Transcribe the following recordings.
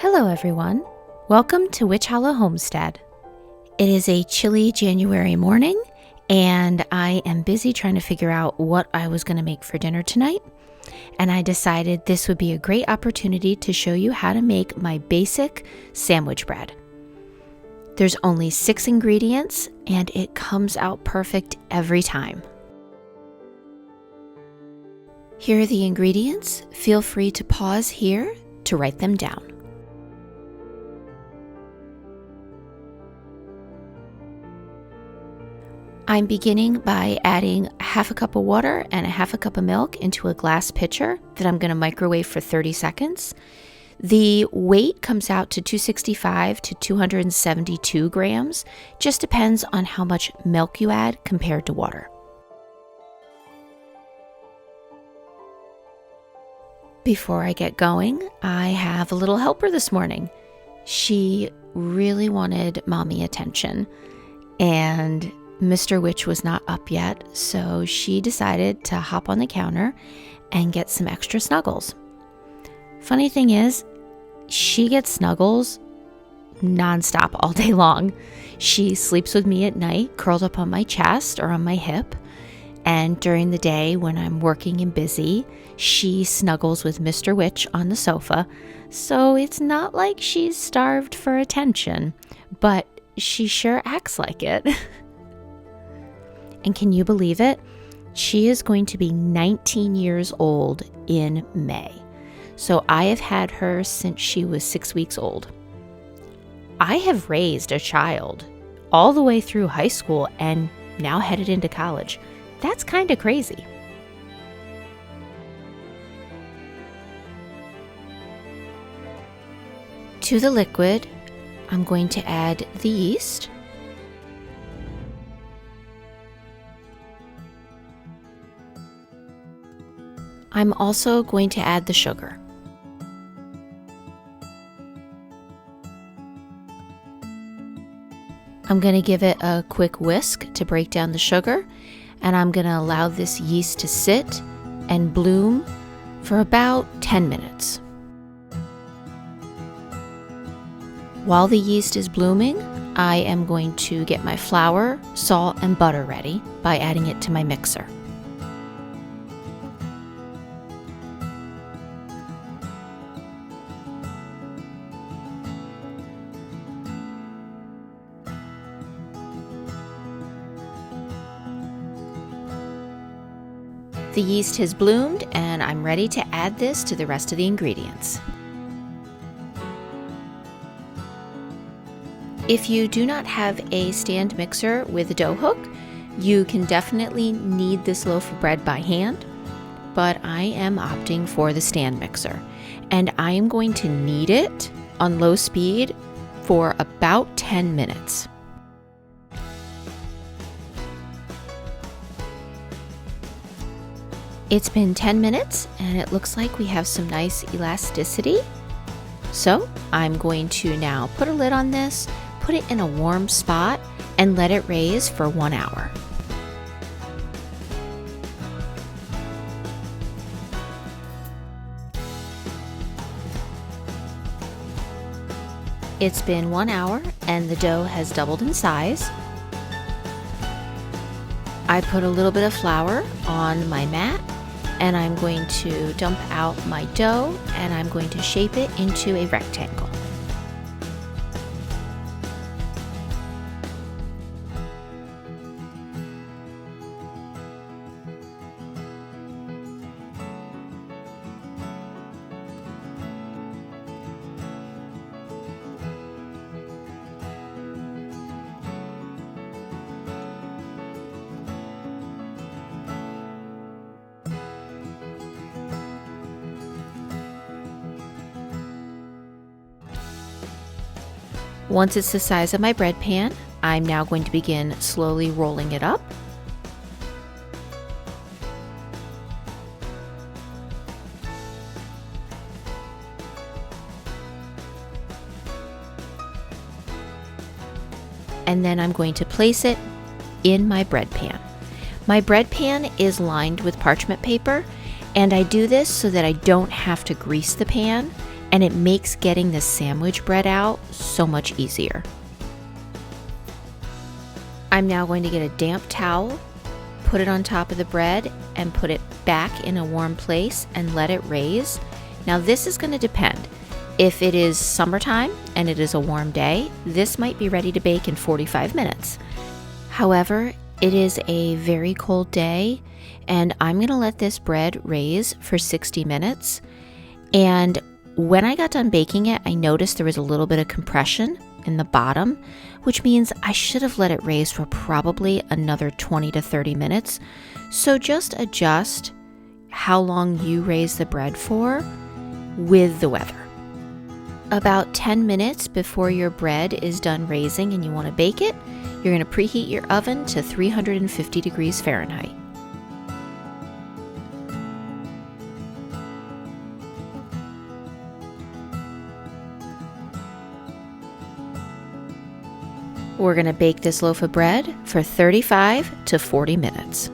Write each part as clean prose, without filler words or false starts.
Hello everyone, welcome to Witch Hollow Homestead. It is a chilly January morning and I am busy trying to figure out what I was going to make for dinner tonight, and I decided this would be a great opportunity to show you how to make my basic sandwich bread. There's only 6 ingredients and it comes out perfect every time. Here are the ingredients. Feel free to pause here to write them down. I'm beginning by adding half a cup of water and a half a cup of milk into a glass pitcher that I'm going to microwave for 30 seconds. The weight comes out to 265 to 272 grams. Just depends on how much milk you add compared to water. Before I get going, I have a little helper this morning. She really wanted mommy attention, and Mr. Witch was not up yet, so she decided to hop on the counter and get some extra snuggles. Funny thing is, she gets snuggles nonstop all day long. She sleeps with me at night, curled up on my chest or on my hip, and during the day when I'm working and busy, she snuggles with Mr. Witch on the sofa. So it's not like she's starved for attention, but she sure acts like it. And can you believe it? She is going to be 19 years old in May. So I have had her since she was 6 weeks old. I have raised a child all the way through high school and now headed into college. That's kind of crazy. To the liquid, I'm going to add the yeast. I'm also going to add the sugar. I'm going to give it a quick whisk to break down the sugar, and I'm going to allow this yeast to sit and bloom for about 10 minutes. While the yeast is blooming, I am going to get my flour, salt, and butter ready by adding it to my mixer. The yeast has bloomed and I'm ready to add this to the rest of the ingredients. If you do not have a stand mixer with a dough hook, you can definitely knead this loaf of bread by hand, but I am opting for the stand mixer, and I am going to knead it on low speed for about 10 minutes. It's been 10 minutes and it looks like we have some nice elasticity. So I'm going to now put a lid on this, put it in a warm spot, and let it raise for 1 hour. It's been 1 hour and the dough has doubled in size. I put a little bit of flour on my mat, and I'm going to dump out my dough and I'm going to shape it into a rectangle. Once it's the size of my bread pan, I'm now going to begin slowly rolling it up. And then I'm going to place it in my bread pan. My bread pan is lined with parchment paper, and I do this so that I don't have to grease the pan and it makes getting the sandwich bread out so much easier. I'm now going to get a damp towel, put it on top of the bread, and put it back in a warm place and let it raise. Now this is going to depend. If it is summertime and it is a warm day, this might be ready to bake in 45 minutes. However, it is a very cold day, and I'm going to let this bread raise for 60 minutes. And when I got done baking it, I noticed there was a little bit of compression in the bottom, which means I should have let it raise for probably another 20 to 30 minutes. So just adjust how long you raise the bread for with the weather. About 10 minutes before your bread is done raising and you want to bake it, you're going to preheat your oven to 350 degrees Fahrenheit. We're going to bake this loaf of bread for 35 to 40 minutes.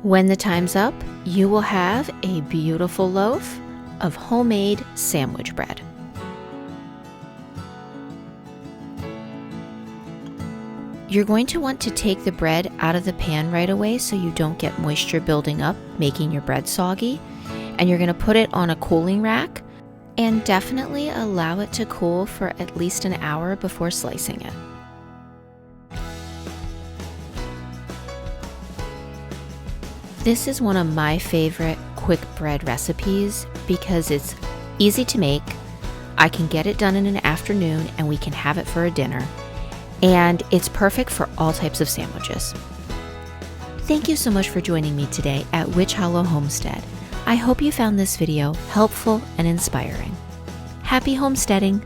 When the time's up, you will have a beautiful loaf of homemade sandwich bread. You're going to want to take the bread out of the pan right away so you don't get moisture building up, making your bread soggy. And you're going to put it on a cooling rack and definitely allow it to cool for at least an hour before slicing it. This is one of my favorite quick bread recipes because it's easy to make. I can get it done in an afternoon and we can have it for a dinner. And it's perfect for all types of sandwiches. Thank you so much for joining me today at Witch Hollow Homestead. I hope you found this video helpful and inspiring. Happy homesteading!